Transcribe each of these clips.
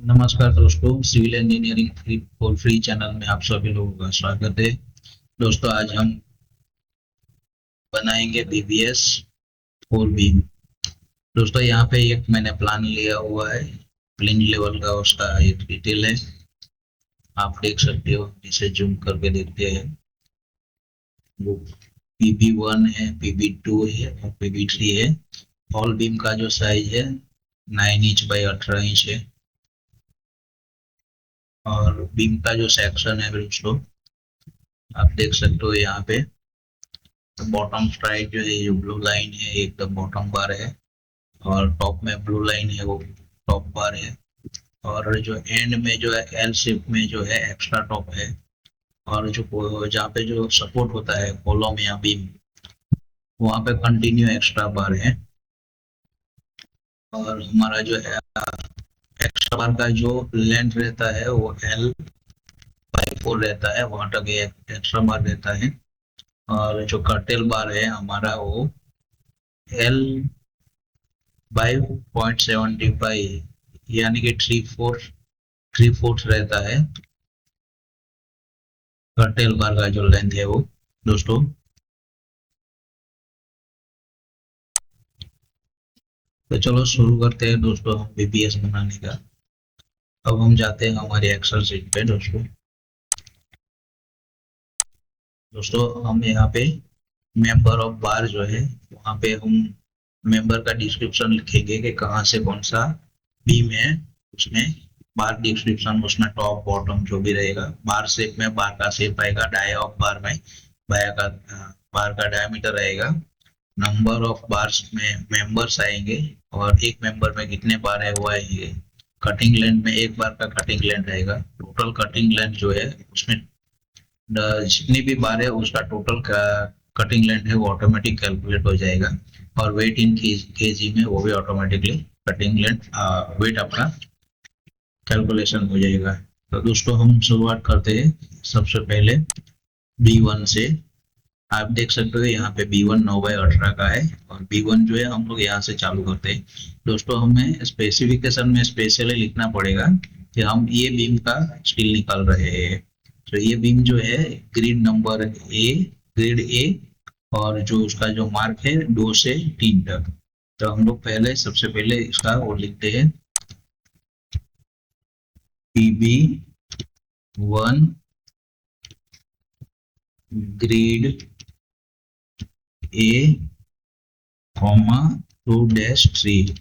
नमस्कार दोस्तों, civil engineering free channel में आप सभी लोगों का स्वागत है। दोस्तों, आज हम बनाएंगे बीबीएस 4 बीम। दोस्तों, यहाँ पे एक मैंने प्लान लिया हुआ है, प्लेन लेवल का उसका एक डिटेल है। आप देख सकते हो, इसे जूम करके देखते हैं। वो पीबी 1 है, पीबी 2 है और पीबी 3 है। ऑल बीम का जो साइज है 9 इंच बाई 18 इंच है। और बीम का जो सेक्शन है दोस्तों, आप देख सकते हो यहाँ पे बॉटम स्ट्राइक जो है, ये ब्लू लाइन है, एकदम बॉटम बार है। और टॉप में ब्लू लाइन है, वो टॉप बार है। और जो एंड में जो है एल शेप में जो है एक्स्ट्रा टॉप है। और जो जहाँ पे जो सपोर्ट होता है कॉलम या बीम, वहाँ पे कंटिन्यू एक्स्ट्रा बार है। और हमारा जो है एक्स्ट्रा बार का जो लेंथ रहता है वो L/4 रहता है, वहाँ तक एक्स्ट्रा बार रहता है। और जो कर्टेल बार है हमारा, वो L/0.75, यानी कि थ्री फोर्थ रहता है कर्टेल बार का जो लेंथ है वो दोस्तों। तो चलो शुरू करते हैं दोस्तों हम बीबीएस बनाने का। अब हम जाते हैं हमारे एक्सेल शीट पे दोस्तों। हम यहाँ पे मेंबर ऑफ बार जो है, वहाँ पे हम मेंबर का डिस्क्रिप्शन लिखेंगे कि कहाँ से कौन सा बीम है। उसमें बार डिस्क्रिप्शन, उसमें टॉप बॉटम जो भी रहेगा। बार शेप में बार का शेप आएगा, डाया ऑफ बार में बार का डायमीटर रहेगा। नंबर ऑफ बार्स में मेंबर्स आएंगे, और एक मेंबर में कितने बार है वो आएंगे। कटिंग लेंथ में एक बार का कटिंग लेंथ रहेगा। टोटल कटिंग लेंथ जो है उसमें जितनी भी बार है उसका टोटल कटिंग लेंथ है वो ऑटोमेटिक कैलकुलेट हो जाएगा। और वेट इन केजी में वो भी ऑटोमेटिकली कटिंग लेंथ वेट आपका कैलकुलेशन हो जाएगा। तो दोस्तों, हम शुरुआत करते हैं सबसे पहले B1 से। आप देख सकते हो यहाँ पे B1 9/18 का है, और B1 जो है हम लोग यहाँ से चालू करते हैं। दोस्तों, हमें स्पेसिफिकेशन में स्पेशली लिखना पड़ेगा कि हम ये बीम का स्टील निकाल रहे हैं। तो ये बीम जो है ग्रेड ए, और जो उसका जो मार्क है 2 से 3 तक। तो हम लोग पहले सबसे पहले इसका वो लिखते हैं, PB1 ग्रेड ए, 2-3।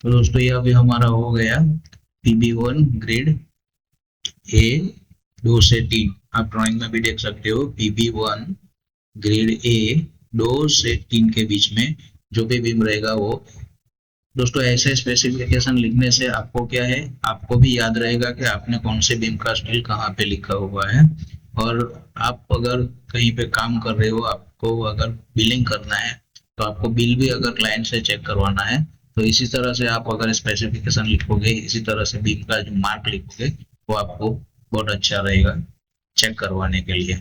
तो दोस्तों, ये अभी हमारा हो गया PB1 ग्रेड ए 2 से 3। आप ड्राइंग में भी देख सकते हो, PB1 ग्रेड ए 2 से 3 के बीच में जो भी बीम रहेगा वो। दोस्तों, ऐसे स्पेसिफिकेशन लिखने से आपको क्या है, आपको भी याद रहेगा कि आपने कौन से बीम का स्टील कहाँ पे लिखा हुआ है। और आप अगर कहीं पे काम कर रहे हो, आपको अगर बिलिंग करना है, तो आपको बिल भी अगर क्लाइंट से चेक करवाना है, तो इसी तरह से आप अगर स्पेसिफिकेशन लिखोगे, इसी तरह से बीम का जो मार्क लिखोगे, वो आपको बहुत अच्छा रहेगा चेक करवाने के लिए।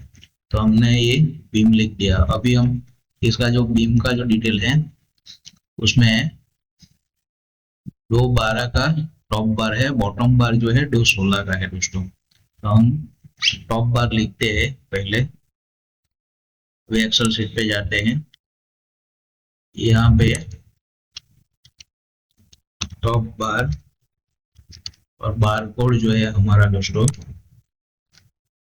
तो हमने ये बीम लिख दिया। अभी हम इसका जो बीम का जो डिटेल है उसमें 2/12 का टॉप बार है, बॉटम बार जो है 2/16 का है दोस्तों। तो हम टॉप बार लिखते हैं पहले। वे एक्सेल शीट पे जाते हैं, यहाँ पे टॉप बार और बार कोड जो है हमारा दोस्तों,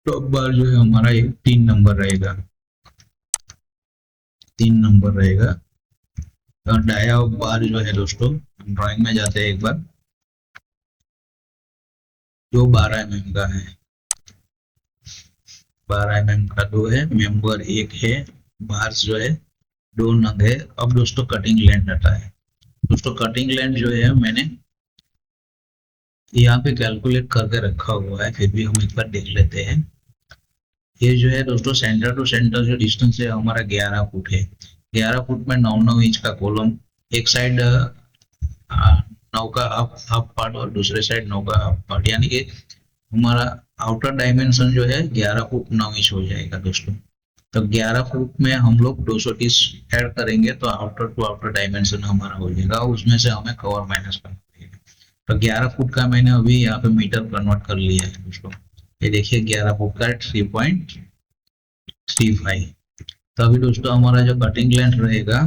टॉप बार जो है हमारा ये 3 नंबर रहेगा, 3 नंबर रहेगा। और डाया ऑफ बार जो है दोस्तों, ड्राइंग में जाते हैं एक बार, जो 12 mm का है, 12 mm का 2 है, मेंबर 1 है, बार्स जो है 2 नग है। अब दोस्तों कटिंग लेंथ आता है। दोस्तों, कटिंग लेंथ जो है मैंने यहाँ पे कैलकुलेट करके रखा हुआ है, फिर भी हम एक बार देख लेते हैं। ये जो है दोस्तों, सेंटर टू सेंटर जो डिस्टेंस है हमारा 11 फुट है। 11 फुट में 9-9 इंच का कॉलम। एक साइड 9 का हाफ पार्ट और दूसरे साइड 9 का हाफ पार्ट, यानी कि हमारा आउटर डायमेंशन जो है 11 फुट 9 इंच हो जाएगा दोस्तों। तो 11 फुट में हम लोग 230 ऐड करेंगे तो आउटर टू आउटर डायमेंशन हमारा हो जाएगा, उसमें से हमें कवर माइनस करना पड़ेगा। तो 11 फुट का मैंने अभी यहाँ पे मीटर कन्वर्ट कर लिया है दोस्तों। ये देखिए 11 फुट का 3.35। तो अभी दोस्तों हमारा जो कटिंग लेंथ रहेगा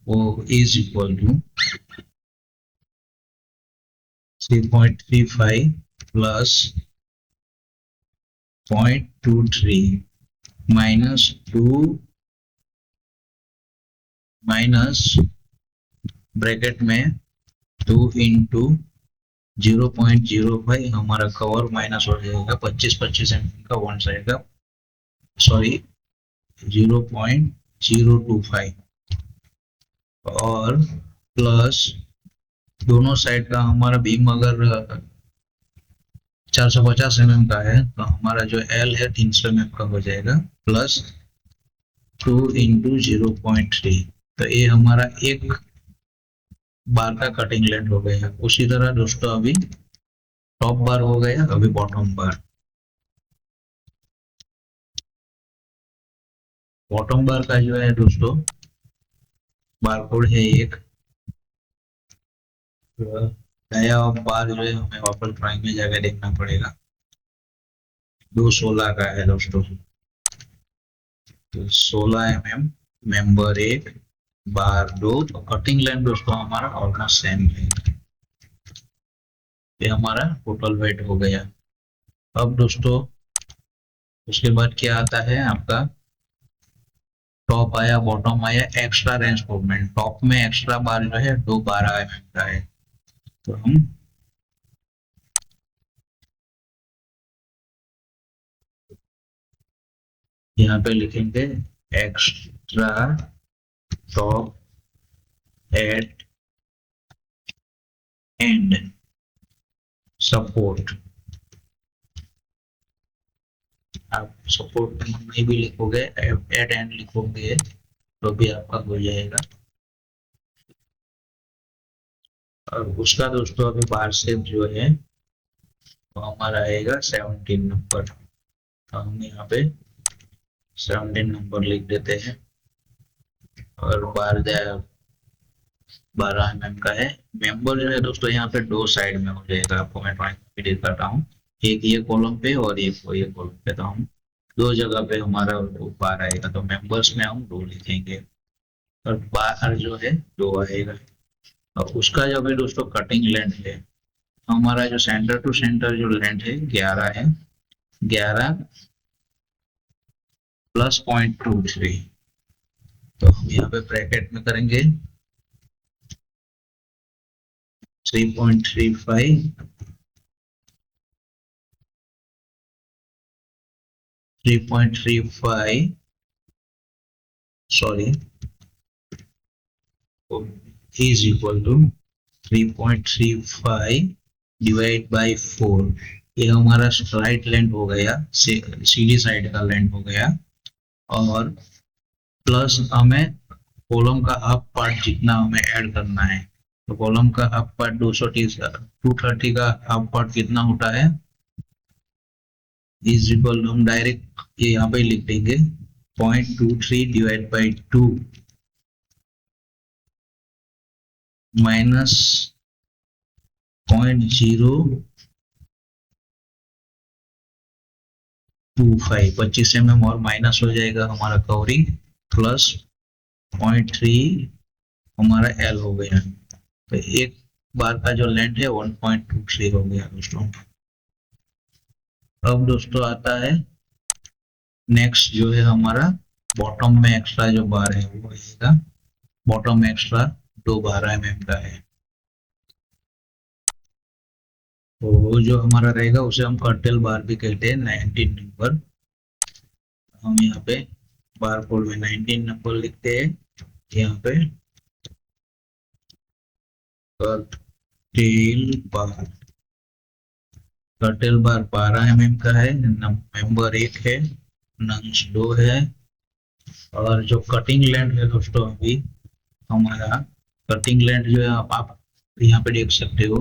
वो is equal to 3.35 plus 0.23 minus 2 minus bracket में 2 इंटू 0.05 हमारा कवर माइनस हो जाएगा 25 एम का वन साइड का, सॉरी 0.025 और प्लस दोनों साइड का हमारा बीम अगर 450 का है तो हमारा जो एल है 300 का हो जाएगा प्लस 2 इंटू 0.3। तो ये हमारा एक बार का कटिंग लेंथ हो गया। उसी तरह दोस्तों अभी टॉप बार हो गया, अभी बॉटम बार। बॉटम बार का जो है दोस्तों बारकोड है एक, नया बार जो है हमें वापस ड्राइंग में जाकर देखना पड़ेगा। 216 का है दोस्तों, तो 16 मेंबर एक बार दो, तो कटिंग लेंथ दोस्तों हमारा ऑलमोस्ट सेम है। ये हमारा टोटल वेट हो गया। अब दोस्तों उसके बाद क्या आता है आपका, टॉप आया बॉटम आया, एक्स्ट्रा रेंज मूवमेंट। टॉप में एक्स्ट्रा बार जो है 212 का है, तो हम यहाँ पे लिखेंगे extra top at end support. आप सपोर्ट नहीं भी लिखोगे, एट एंड लिखोगे तो भी आपका हो जाएगा। और उसका दोस्तों अभी बार शेप जो है तो हमारा आएगा 17 नंबर। तो हम यहाँ पे 17 नंबर लिख देते हैं और बार 12 का है। मेंबर जो है दोस्तों यहाँ पे दो साइड में हो जाएगा, आपको मैं ड्राइंग में दिख करता हूँ, एक ये कॉलम पे और एक ये कॉलम पे। तो हम दो जगह पे हमारा बार आएगा, तो मेंबर्स में हम 2 लिखेंगे और बार जो है 2 आएगा। और उसका जो भी दोस्तों कटिंग लेंथ है, हमारा जो सेंटर टू सेंटर जो लेंथ है 11 है, 11 प्लस 0.23। तो हम यहाँ पे ब्रैकेट में करेंगे 3.35 3.35 sorry is equal to 3.35 divide by 4। ये हमारा स्ट्राइट लेंथ हो गया, सीधी साइड का लेंथ हो गया, और प्लस हमें कॉलम का हाफ पार्ट जितना हमें ऐड करना है। तो कॉलम का हाफ पार्ट 230 का हाफ पार्ट कितना होता है, इज इक्वल हम डायरेक्ट ये यहाँ पे लिख देंगे 0.23 डिवाइड बाई 2 माइनस 0.025 25 और माइनस हो जाएगा हमारा कवरिंग, प्लस 0.3 हमारा एल हो गया। तो एक बार का जो लेंथ है 1.23 हो गया दोस्तों। अब दोस्तों आता है नेक्स्ट जो है हमारा बॉटम में एक्स्ट्रा जो बार है वो रहेगा, बॉटम एक्स्ट्रा 212 का है। तो वो जो हमारा रहेगा उसे हम कर्टेल बार भी कहते हैं, 19 नंबर। हम यहाँ पे बार कोड में 19 नंबर लिखते हैं। यहाँ पे कर्टेल बार, कर्टेल बार 12 का है, मेंबर 1 है, नंस 2 है। और जो कटिंग लेंथ है दोस्तों अभी हमारा कटिंग लेंथ जो है आप यहाँ पे देख सकते हो,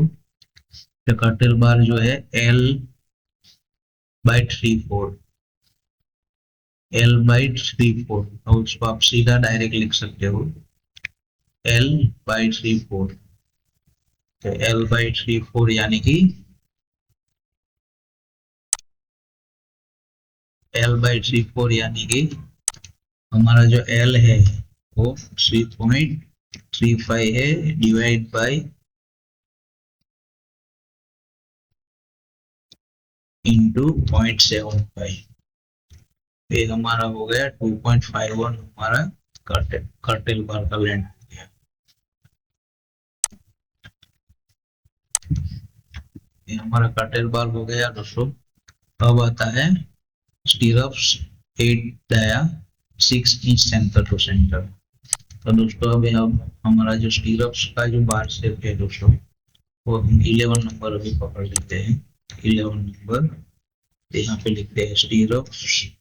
तो कर्टेल बार जो है L/3/4 L/3/4, और उसको आप सीधा डायरेक्ट लिख सकते हो L/3/4। तो L/3/4 यानी कि L/3/4 यानी कि हमारा जो L है वो 3.35 है, डिवाइड बाई इंटू 0.75, ये हमारा हो गया 2.51 हमारा कर्टेल बार का लेंथ हो गया। ये हमारा कर्टेल बार हो गया दोस्तों। अब आता है stirrups 8 dia 6 inch centre to centre. तो दोस्तों अभी हम हमारा जो स्टीरअप्स का जो बार शेप है दोस्तों, वो हम 11 नंबर अभी पकड़ लेते हैं। 11 नंबर यहाँ पे लिखते हैं स्टीरअप्स,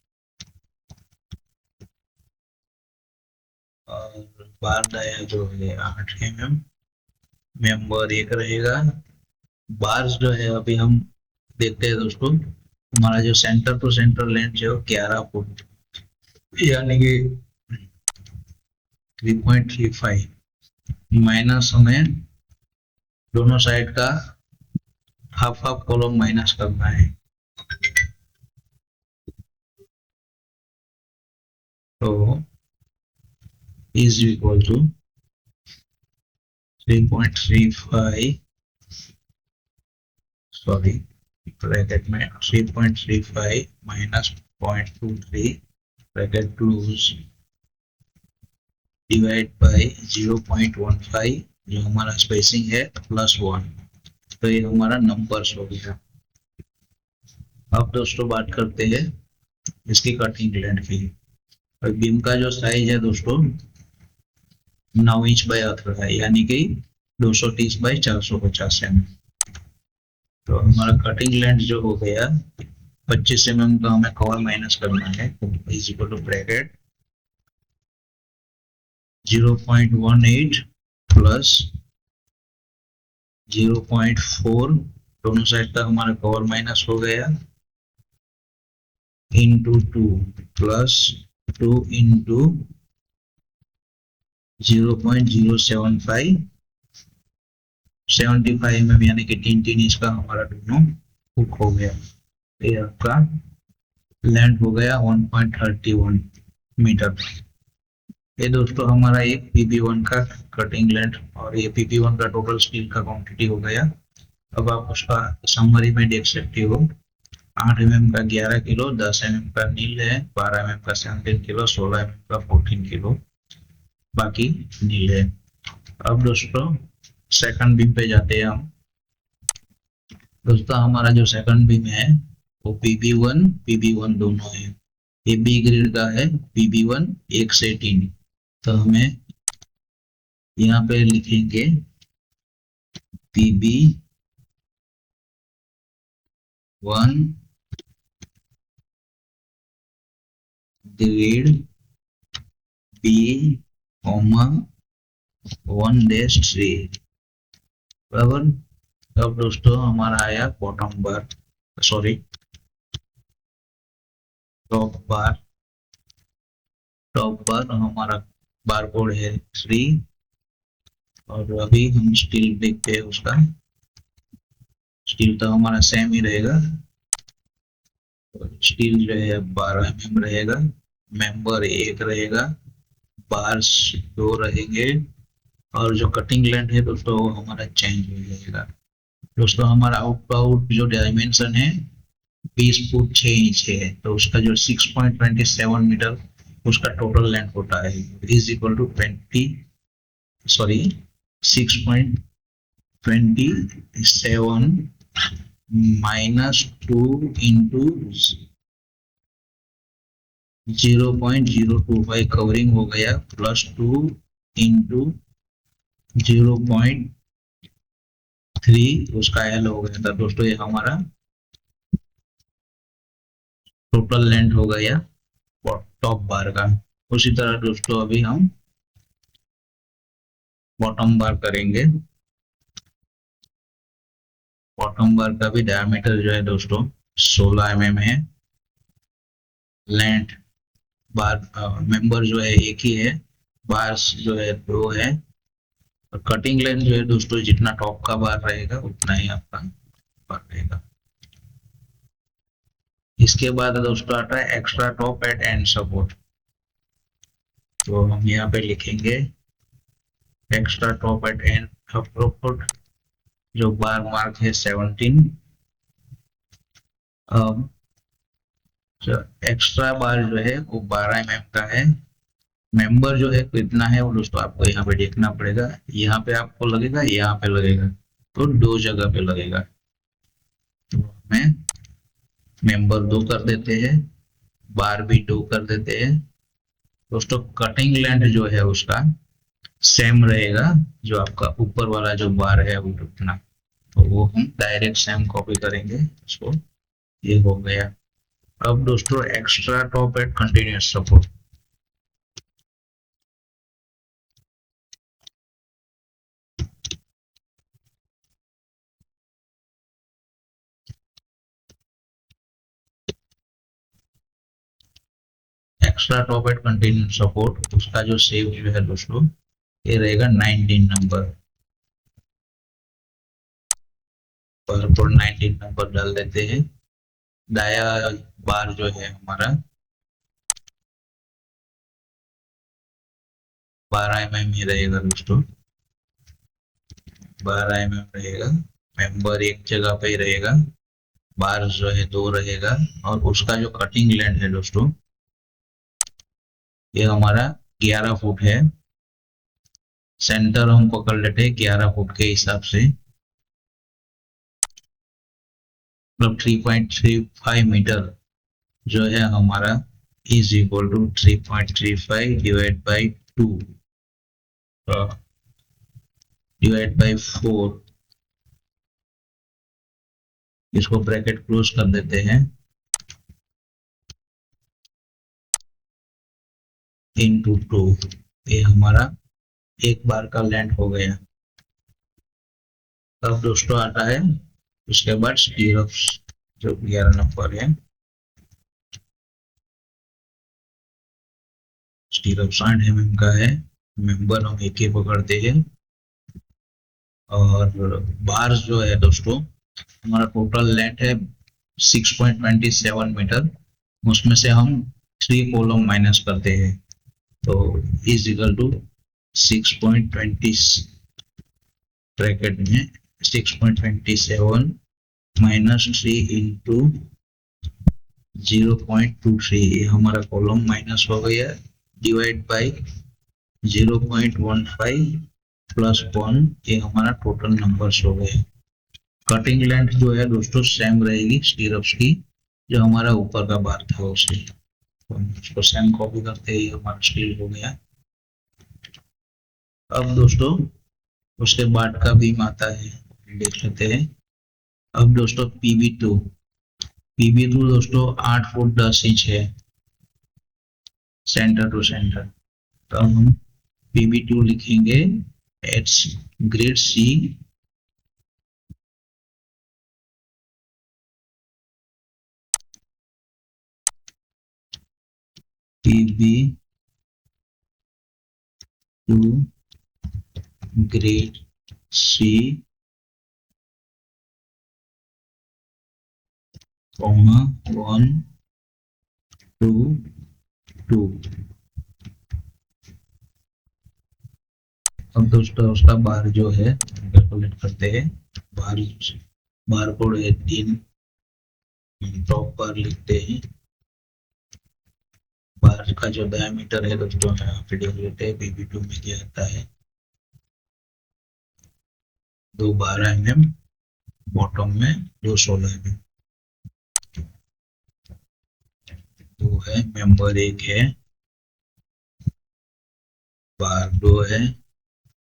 और बार डाया जो है 8 mm, मेंबर 1 रहेगा। बार्स जो है अभी हम देखते हैं दोस्तों, हमारा जो सेंटर टू सेंटर लेंथ है वो 11 फुट, यानी कि 3.35 माइनस हमें दोनों साइड का हाफ हाफ कॉलम माइनस करना है। तो is equal to 3.35, sorry bracket में 3.35 minus 0.23 bracket close divide by 0.15 जो हमारा स्पेसिंग है +1। तो ये हमारा नंबर्स हो गया। अब दोस्तों बात करते हैं इसकी कटिंग लेंथ की। और बीम का जो साइज है दोस्तों 9 इंच बाय 18 है, यानी कि 230 बाई 450 mm। तो हमारा कटिंग लेंथ जो हो गया 25 mm का हमें कवर माइनस करना है, is equal to bracket 0.18 plus 0.4, दोनों साइड का हमारा कवर माइनस हो गया, इंटू 2 प्लस 2 इंटू 0.075 75 mm, यानी कि 3 इंच का हमारा दोनों हुक हो गया। ये आपका लेंथ हो गया 1.31 मीटर। ये दोस्तों हमारा एक PP1 का कटिंग लेंथ और ये PP1 का टोटल स्टील का क्वांटिटी हो गया। अब आप उसका समरी में देख सकते हो, 8 mm का 11 किलो, 10 mm का नील है, 12 mm का 17 किलो, 16 mm का 14 किलो, बाकी नील है। अब दोस्तों सेकंड बीम पे जाते हैं हम। दोस्तों हमारा जो सेकंड बीम है वो PB1 दोनों है। ये बी ग्रेड का है, PB1 1 से 3। तो हमें यहाँ पे लिखेंगे PB1 ग्रेड B, 1-3 बराबर। अब दोस्तों हमारा आया बॉटम बार, सॉरी टॉप बार। हमारा बार कोड है 3, और अभी हम स्टील देखते हैं उसका। स्टील तो हमारा सेम ही रहेगा, स्टील जो है 12 mm रहेगा, मेंबर 1 रहेगा, बार्स 2 रहेंगे, और जो कटिंग लेंथ है दोस्तों वो हमारा चेंज हो जाएगा। दोस्तों हमारा आउट जो डायमेंशन है 20 फुट 6 इंच है, तो उसका जो 6.27 मीटर उसका टोटल लेंथ होता है, is equal to 6.27 minus 2 into 0.025 covering हो गया, प्लस 2 इंटू 0.3 उसका एल हो गया था। दोस्तों ये हमारा टोटल लेंथ हो गया टॉप बार का। उसी तरह दोस्तों अभी हम बॉटम बार करेंगे। बॉटम बार का भी डायमीटर जो है दोस्तों 16 mm है, लेंथ बार मेंबर जो है एक ही है, बार्स जो है 2 है, और कटिंग लेंथ जो है दोस्तों जितना टॉप का बार रहेगा उतना ही आपका बार रहेगा। इसके बाद दोस्तों आता है extra top at end support. तो हम यहाँ पे लिखेंगे extra top at end support, जो बार मार्क है 17। एक्स्ट्रा बार जो है वो 12 mm का है। मेंबर जो है कितना है वो दोस्तों आपको यहाँ पे देखना पड़ेगा। यहाँ पे आपको लगेगा, यहाँ पे लगेगा, तो दो जगह पे लगेगा। तो हमें मेंबर 2 कर देते हैं, बार भी 2 कर देते हैं। दोस्तों कटिंग लेंथ जो है उसका सेम रहेगा, जो आपका ऊपर वाला जो बार है वो उतना, तो वो हम डायरेक्ट सेम कॉपी करेंगे इसको। ये हो गया। अब दोस्तों extra top at continuous support. Extra top at continuous support उसका जो सेव जो है दोस्तों ये रहेगा 19 नंबर पर। 19 नंबर डाल देते हैं। दाया बार जो है हमारा 12 mm ही रहेगा दोस्तों, 12 mm रहेगा। मेंबर एक जगह पे ही रहेगा, बार जो है 2 रहेगा। और उसका जो कटिंग लेंथ है दोस्तों ये हमारा 11 फुट है। सेंटर हम पकड़ लेते हैं 11 फुट के हिसाब से, मतलब 3.35 मीटर जो है हमारा is equal to 3.35 divide by 2 divide by 4। इसको ब्रैकेट क्लोज कर देते हैं, इनटू 2। ये हमारा एक बार का लेंथ हो गया। अब दोस्तों आता है उसके बाद स्टीरअप्स, जो 11 नंबर है। स्टीरअप 60 mm का है। मेंबर हम एक ही पकड़ते हैं। और बार जो है दोस्तों हमारा टोटल लेंथ है 6.27 मीटर। उसमें से हम 3 कॉलम माइनस करते हैं, तो इज इक्वल टू 6.20 ब्रैकेट में 6.27 माइनस 3 इंटू 0.23। ये हमारा कॉलम माइनस हो गया, डिवाइड बाई 0.15 प्लस 1। ये हमारा टोटल नंबर्स हो गए। कटिंग लेंथ जो है दोस्तों सेम रहेगी स्टीरअप्स की, जो हमारा ऊपर का बार था उससे, तो उसको सेम कॉपी करते ही हमारा स्टील हो गया। अब दोस्तों उसके बाद का बीम आता है, देख लेते हैं। अब दोस्तों पीबी टू दोस्तों 8 फुट 10 इंच है सेंटर टू सेंटर। तो हम पीबी2 लिखेंगे एट्स grade C PB two grade C comma 1 2 2। अब दोस्तों उसका बार जो है कैलकुलेट करते हैं। बार बार कोड है 3, टॉप बार लिखते हैं। बार का जो डायमीटर है दोस्तों यहाँ पे देख लेते हैं, पीबी2 में क्या आता है 212 mm, बॉटम में 216 mm। दो है, मेंबर एक है, बार 2 है।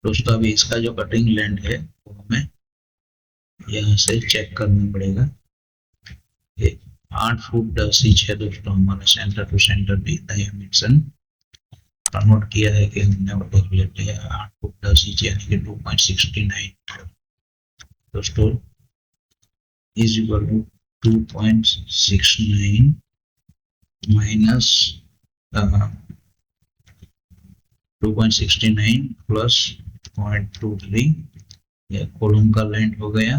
दोस्तों अभी इसका जो कटिंग लेंथ है वो हमें यहाँ से चेक करना पड़ेगा। ये 8 फुट 10 इंच है दोस्तों हमारा centre to centre dimension. Convert किया है कि हमने वो देख लेते हैं। 8 फुट 10 इंच यानी कि 2.69 दोस्तों is equal to 2.69 minus 2.69 plus 0.23, ये कॉलम का लेंथ हो गया।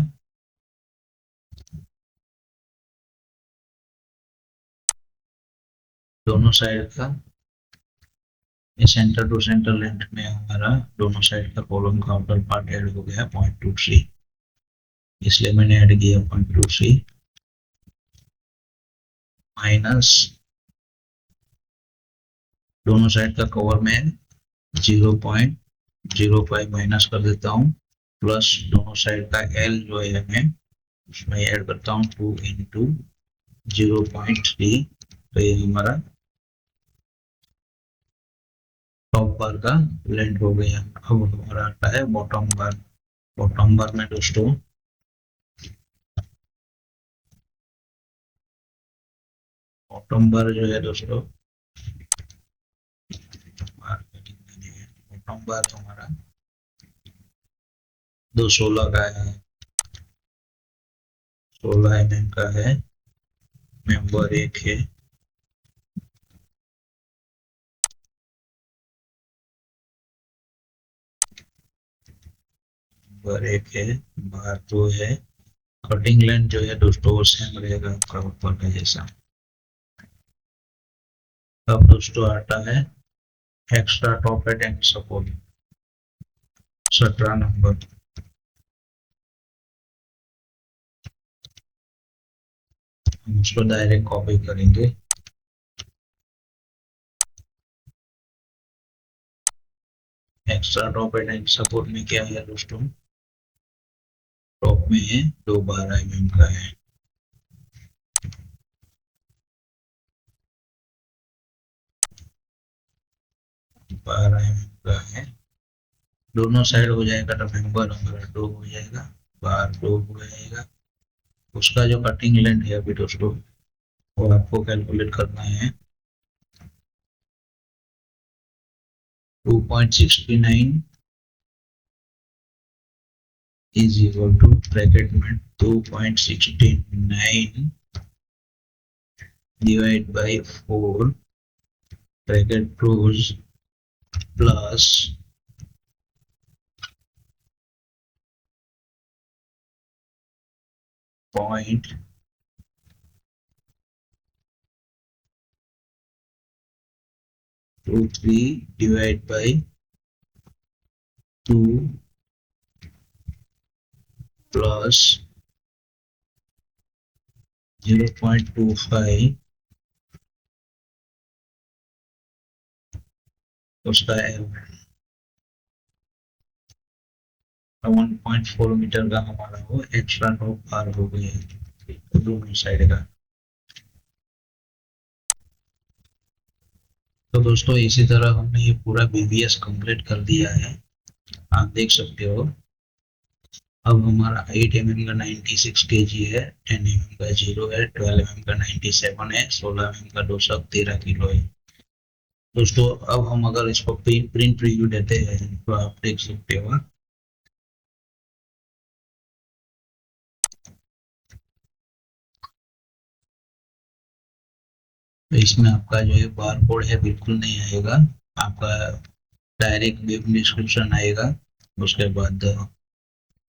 दोनों साइड का ये सेंटर टू सेंटर लेंथ में हमारा दोनों साइड का कॉलम का आउटर पार्ट ऐड हो गया 0.23, इसलिए मैंने ऐड किया 0.23 माइनस दोनों साइड का कवर में 0.05 माइनस कर देता हूँ, प्लस दोनों साइड का एल जो है मैं उसमें ऐड करता हूँ 2 इंटू 0.3, तो ये हमारा टॉप बार का लेंथ हो गया। अब हमारा आता है बॉटम बार। बॉटम बार में दोस्तों बॉटम बार जो है दोस्तों बॉटम बार हमारा 216 का है, 16 mm का है, मेंबर एक है, मेंबर एक है, बार 2 है। कटिंग लेंथ जो है दोस्तों वो सेम रहेगा आपका ऊपर का जैसा। अब दोस्तों आता है extra top and and support 17 number. हम उसको डायरेक्ट कॉपी करेंगे। Extra top and and support में क्या है दोस्तों, टॉप में है 212 mm का है, बारह mm का है। दोनों साइड हो जाएगा तो मेंबर हमारा 2 हो जाएगा, बार 2 हो जाएगा। उसका जो कटिंग लेंथ है अभी दोस्तों वो आपको कैलकुलेट करना है 2.69 इज इक्वल टू ब्रैकेट में 2.69 divide by 4 bracket close plus 0.23 divide by 2 plus 0.25 उसका 1.4 मीटर का हमारा वो एक्स्ट्रा टॉप बार हो गया है दोनों साइड का। तो दोस्तों इसी तरह हमने ये पूरा बीबीएस कंप्लीट कर दिया है, आप देख सकते हो। अब हमारा 8 mm का 96 kg है, 10 mm का 0 है, 12 mm का 97 है, 16 mm का 213 किलो है। दोस्तों अब हम अगर इसको प्रिंट रिव्यू देते हैं तो आप देख सकते हो तो इसमें आपका जो है बार कोड है बिल्कुल नहीं आएगा, आपका डायरेक्ट वेब डिस्क्रिप्शन आएगा, उसके बाद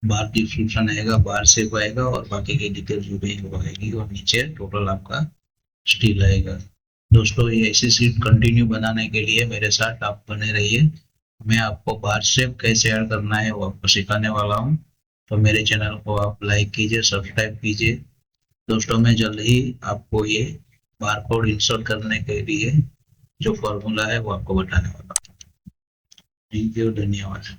बार डिस्क्रिप्शन आएगा, बार सेव आएगा और बाकी की डिटेल्स भी आएगी और नीचे टोटल आपका स्टील आएगा। दोस्तों ये ऐसी सीट कंटिन्यू बनाने के लिए मेरे साथ आप बने रहिए, मैं आपको बार शेप कैसे ऐड करना है वो आपको सिखाने वाला हूँ। तो मेरे चैनल को आप लाइक कीजिए, सब्सक्राइब कीजिए। दोस्तों मैं जल्द ही आपको ये बारकोड इंस्टॉल करने के लिए जो फॉर्मूला है वो आपको बताने वाला हूँ। थैंक यू, धन्यवाद।